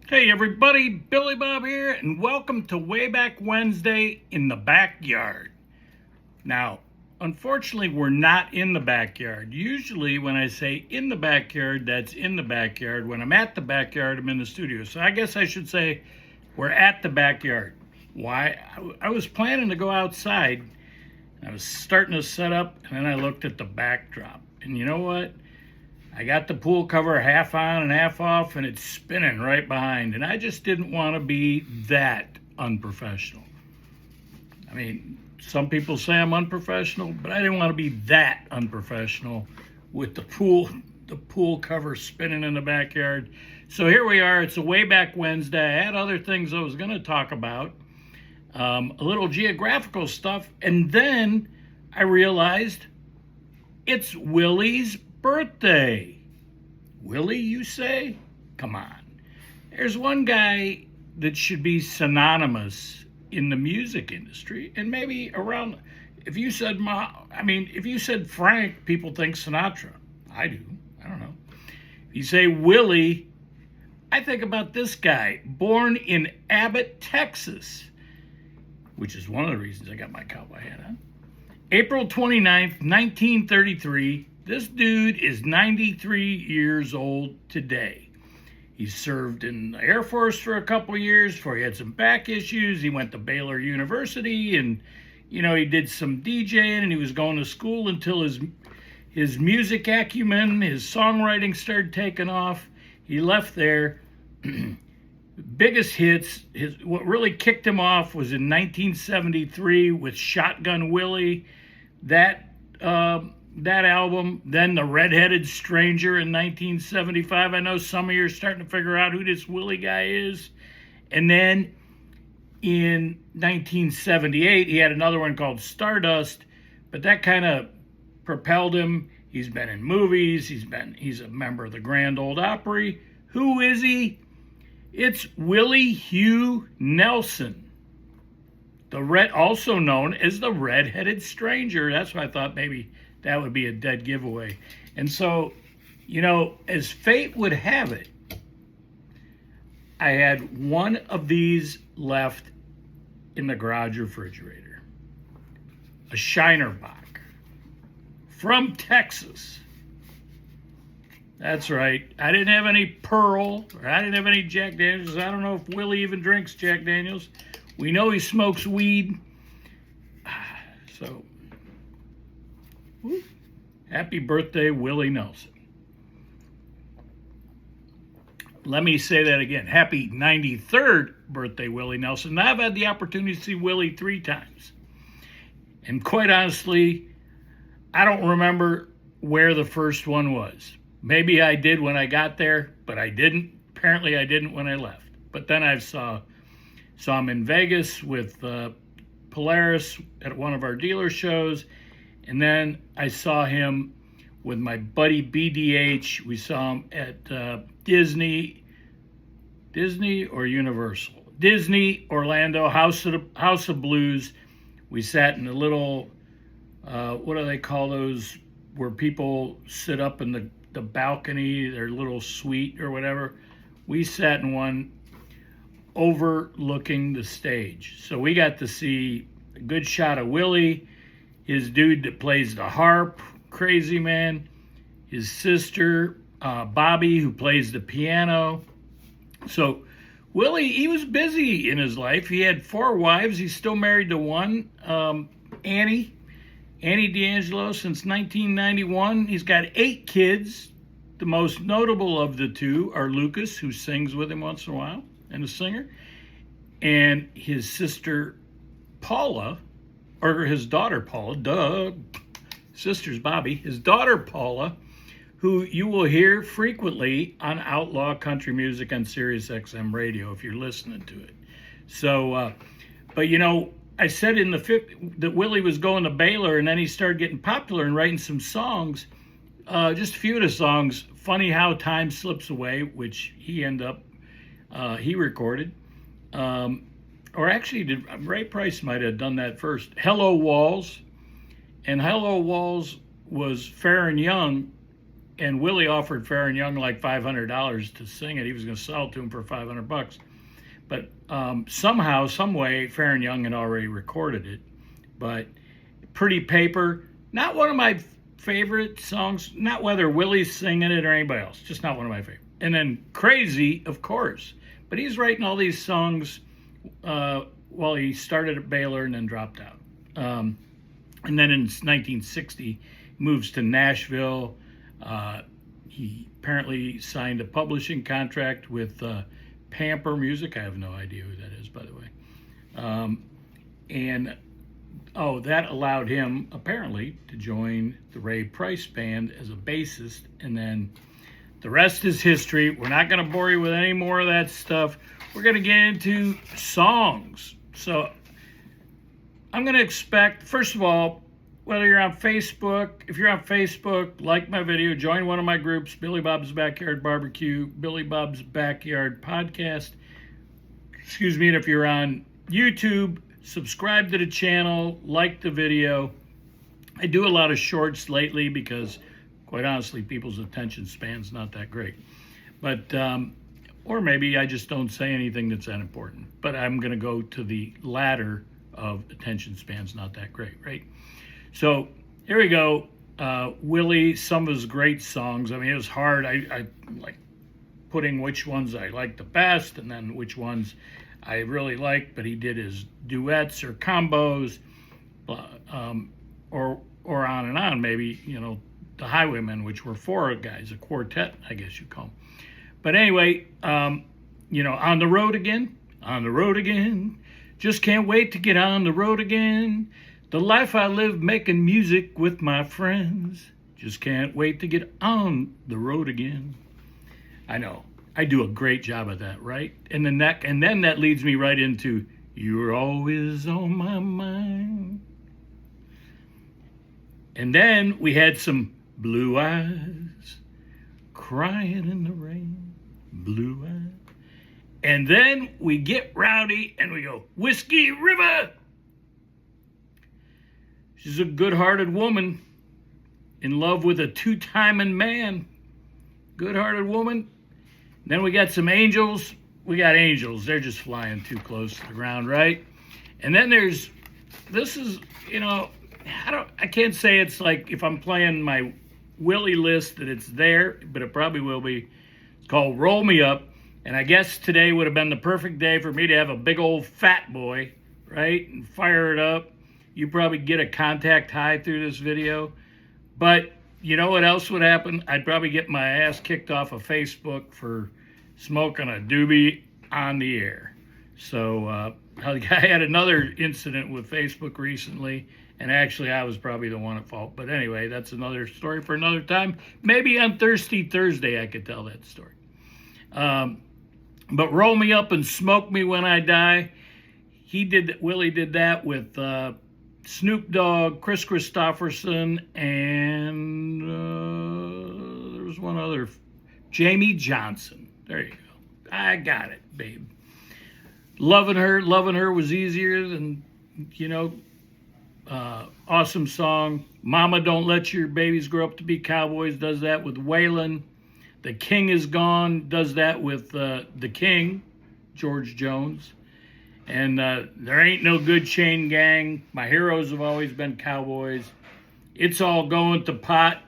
Hey everybody, Billy Bob here, and welcome to Way Back Wednesday in the Backyard. Now, unfortunately, we're not in the backyard. Usually, when I say in the backyard, that's in the backyard. When I'm at the backyard, I'm in the studio. So I guess I should say we're at the backyard. Why? I was planning to go outside. I was starting to set up, and then I looked at the backdrop. And you know what? I got the pool cover half on and half off, and it's spinning right behind. And I just didn't want to be that unprofessional. I mean, some people say I'm unprofessional, but I didn't want to be that unprofessional with the pool cover spinning in the backyard. So here we are. It's a Way Back Wednesday. I had other things I was going to talk about, a little geographical stuff, and then I realized it's Willie's birthday. Willie, you say? Come on. There's one guy that should be synonymous in the music industry and maybe around. If you said Frank, people think Sinatra. I do. I don't know. If you say Willie, I think about this guy, born in Abbott, Texas, which is one of the reasons I got my cowboy hat on. April 29th, 1933. This dude is 93 years old today. He served in the Air Force for a couple years before he had some back issues. He went to Baylor University and, he did some DJing and he was going to school until his music acumen, his songwriting started taking off. He left there. Biggest hits, what really kicked him off was in 1973 with Shotgun Willie. That album, then The Red-Headed Stranger in 1975. I know some of you are starting to figure out who this Willie guy is. And then in 1978, he had another one called Stardust, but that kind of propelled him. He's been in movies. He's a member of the Grand Ole Opry. Who is he? It's Willie Hugh Nelson, also known as the Red-Headed Stranger. That's why I thought maybe that would be a dead giveaway. And so, as fate would have it, I had one of these left in the garage refrigerator. A Shiner Bock from Texas. That's right. I didn't have any Pearl, or I didn't have any Jack Daniels. I don't know if Willie even drinks Jack Daniels. We know he smokes weed. So, happy birthday, Willie Nelson. Let me say that again. Happy 93rd birthday, Willie Nelson. Now, I've had the opportunity to see Willie 3 times. And quite honestly, I don't remember where the first one was. Maybe I did when I got there, but I didn't. Apparently, I didn't when I left. But then I saw him in Vegas with Polaris at one of our dealer shows. And then I saw him with my buddy BDH. We saw him at Disney or Universal? Disney, Orlando, House of Blues. We sat in a little, what do they call those, where people sit up in the balcony, their little suite or whatever. We sat in one overlooking the stage. So we got to see a good shot of Willie, his dude that plays the harp, crazy man, his sister, Bobby, who plays the piano. So Willie, he was busy in his life. He had 4 wives. He's still married to one, Annie D'Angelo, since 1991. He's got 8 kids. The most notable of the 2 are Lucas, who sings with him once in a while, and a singer, and his sister Paula, or his daughter Paula, sister's Bobby, his daughter Paula, who you will hear frequently on Outlaw Country Music on Sirius XM radio if you're listening to it. So, but I said in the 50 that Willie was going to Baylor, and then he started getting popular and writing some songs. Just a few of the songs, Funny How Time Slips Away, which he recorded. Or actually, Ray Price might have done that first. Hello Walls. And Hello Walls was Fair and Young and Willie offered Farron Young like $500 to sing it. He was going to sell it to him for $500. But somehow, some way, Farron Young had already recorded it. But Pretty Paper, not one of my favorite songs. Not whether Willie's singing it or anybody else. Just not one of my favorite. And then Crazy, of course. But he's writing all these songs while he started at Baylor and then dropped out. And then in 1960, he moves to Nashville. He apparently signed a publishing contract with Pamper Music. I have no idea who that is, by the way. That allowed him, apparently, to join the Ray Price Band as a bassist. And then the rest is history. We're not going to bore you with any more of that stuff. We're going to get into songs. So I'm going to expect, first of all, whether you're on Facebook, if you're on Facebook, like my video, join one of my groups, Billy Bob's Backyard Barbecue, Billy Bob's Backyard Podcast. And if you're on YouTube, subscribe to the channel, like the video. I do a lot of shorts lately because, quite honestly, people's attention span's not that great. But, or maybe I just don't say anything that's that important. But I'm going to go to the latter of attention span's not that great, right? So here we go. Willie, some of his great songs. I mean, it was hard. I like putting which ones I like the best and then which ones I really like, but he did his duets or combos, or on and on, maybe, the Highwaymen, which were four guys, a quartet, I guess you call them. But anyway, on the road again, just can't wait to get on the road again. The life I live making music with my friends. Just can't wait to get on the road again. I know. I do a great job of that, right? And then that leads me right into You're Always on My Mind. And then we had some Blue Eyes crying in the rain. Blue Eyes. And then we get rowdy and we go, Whiskey River. She's a good-hearted woman in love with a two-timing man. Good-hearted woman. Then we got some angels. We got angels. They're just flying too close to the ground, right? And then I can't say it's like if I'm playing my Willie list that it's there, but it probably will be. It's called Roll Me Up. And I guess today would have been the perfect day for me to have a big old fat boy, right? And fire it up. You probably get a contact high through this video. But you know what else would happen? I'd probably get my ass kicked off of Facebook for smoking a doobie on the air. So I had another incident with Facebook recently, and actually I was probably the one at fault. But anyway, that's another story for another time. Maybe on Thirsty Thursday I could tell that story. But Roll Me Up and Smoke Me When I Die. Willie did that with Snoop Dogg, Chris Christopherson, and there was one other, Jamie Johnson. There you go. I got it, babe. Loving Her was easier than, awesome song. Mama Don't Let Your Babies Grow Up to Be Cowboys does that with Waylon. The King Is Gone does that with The King, George Jones. And There Ain't No Good Chain Gang. My heroes have always been cowboys. It's All Going to Pot,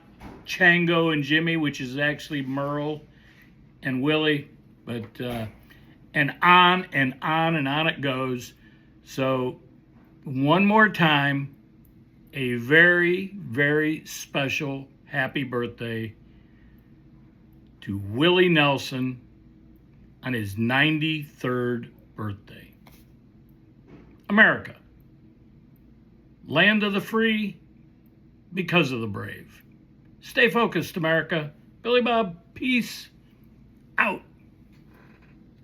Chango and Jimmy, which is actually Merle and Willie. But and on and on and on it goes. So one more time, a very, very special happy birthday to Willie Nelson on his 93rd birthday. America, land of the free, because of the brave. Stay focused, America. Billy Bob, peace out.